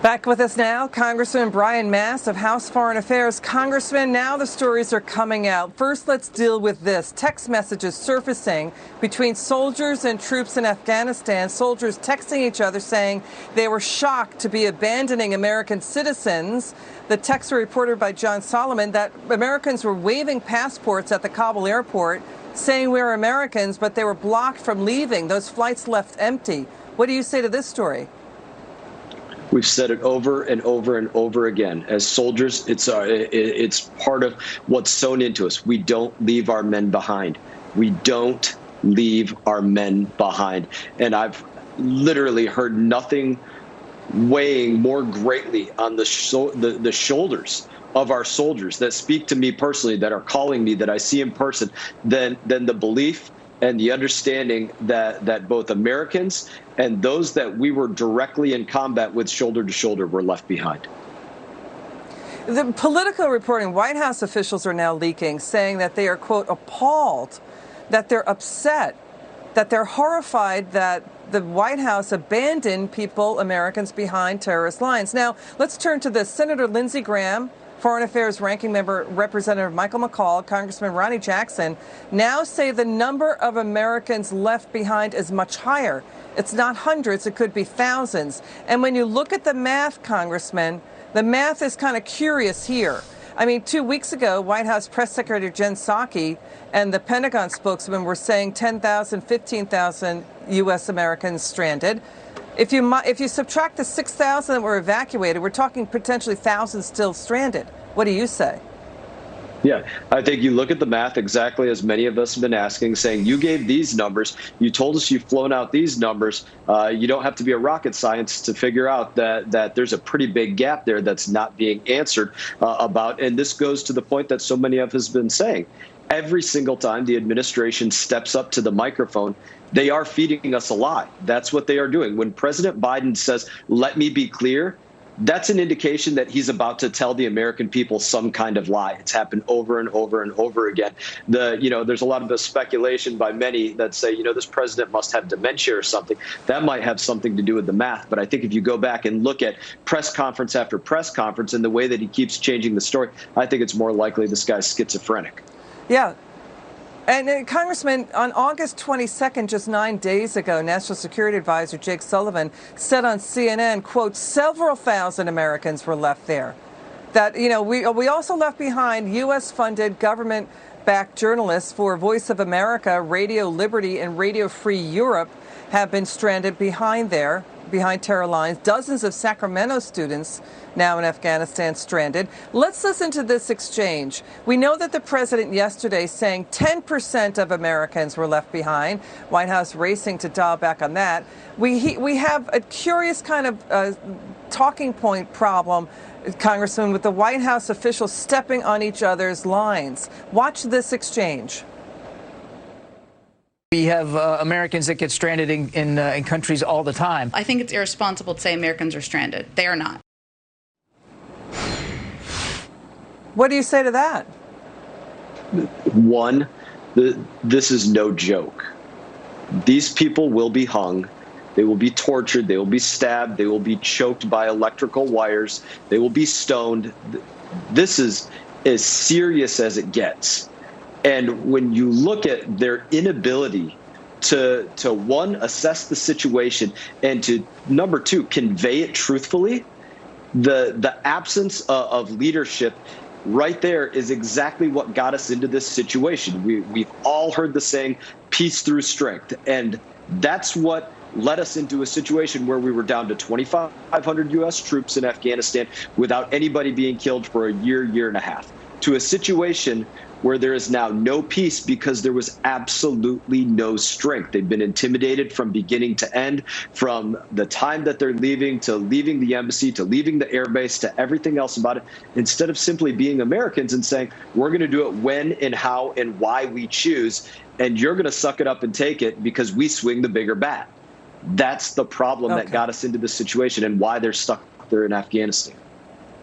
Back with us now, Congressman Brian Mast of House Foreign Affairs. Congressman, now the stories are coming out. First, let's deal with this. Text messages surfacing between soldiers and troops in Afghanistan. Soldiers texting each other saying they were shocked to be abandoning American citizens. The texts were reported by John Solomon that Americans were waving passports at the Kabul airport saying we were Americans, but they were blocked from leaving. Those flights left empty. What do you say to this story? We've said it over and over and over again. As soldiers, it's part of what's sewn into us. We don't leave our men behind. We don't leave our men behind. And I've literally heard nothing weighing more greatly on the shoulders of our soldiers that speak to me personally, that are calling me, that I see in person, than the belief and the understanding that both Americans and those that we were directly in combat with shoulder to shoulder were left behind. The Politico reporting, White House officials are now leaking, saying that they are, quote, appalled, that they're upset, that they're horrified that the White House abandoned people, Americans, behind terrorist lines. Now, let's turn to this. Senator Lindsey Graham, Foreign Affairs Ranking Member Representative Michael McCaul, Congressman Ronnie Jackson now say the number of Americans left behind is much higher. It's not hundreds, it could be thousands. And when you look at the math, Congressman, the math is kind of curious here. I mean, 2 weeks ago, White House Press Secretary Jen Psaki and the Pentagon spokesman were saying 10,000, 15,000 U.S. Americans stranded. If you subtract the 6,000 that were evacuated, we're talking potentially thousands still stranded. What do you say? Yeah, I think you look at the math exactly as many of us have been asking, saying you gave these numbers, you told us you've flown out these numbers. You don't have to be a rocket scientist to figure out that there's a pretty big gap there that's not being answered about. And this goes to the point that so many of us have been saying. Every single time the administration steps up to the microphone, they are feeding us a lie. That's what they are doing. When President Biden says, let me be clear, that's an indication that he's about to tell the American people some kind of lie. It's happened over and over and over again. There's a lot of the speculation by many that say, this president must have dementia or something. That might have something to do with the math. But I think if you go back and look at press conference after press conference and the way that he keeps changing the story, I think it's more likely this guy's schizophrenic. Yeah. And Congressman, on August 22nd, just 9 days ago, National Security Advisor Jake Sullivan said on CNN, quote, several thousand Americans were left there. That, we also left behind U.S.-funded government-backed journalists for Voice of America, Radio Liberty, and Radio Free Europe have been stranded behind terror lines. Dozens of Sacramento students now in Afghanistan stranded. Let's listen to this exchange. We know that the president yesterday saying 10% of Americans were left behind. White House racing to dial back on that. We have a curious kind of talking point problem, Congressman, with the White House officials stepping on each other's lines. Watch this exchange. We have Americans that get stranded in countries all the time. I think it's irresponsible to say Americans are stranded. They are not. What do you say to that? One, this is no joke. These people will be hung. They will be tortured. They will be stabbed. They will be choked by electrical wires. They will be stoned. This is as serious as it gets. And when you look at their inability to one, assess the situation, and to, number two, convey it truthfully, the absence of leadership right there is exactly what got us into this situation. We've all heard the saying, peace through strength. And that's what led us into a situation where we were down to 2,500 U.S. troops in Afghanistan without anybody being killed for a year and a half, to a situation where there is now no peace because there was absolutely no strength. They've been intimidated from beginning to end, from the time that they're leaving, to leaving the embassy, to leaving the airbase, to everything else about it, instead of simply being Americans and saying, we're going to do it when and how and why we choose, and you're going to suck it up and take it because we swing the bigger bat. That's the problem that got us into this situation and why they're stuck there in Afghanistan.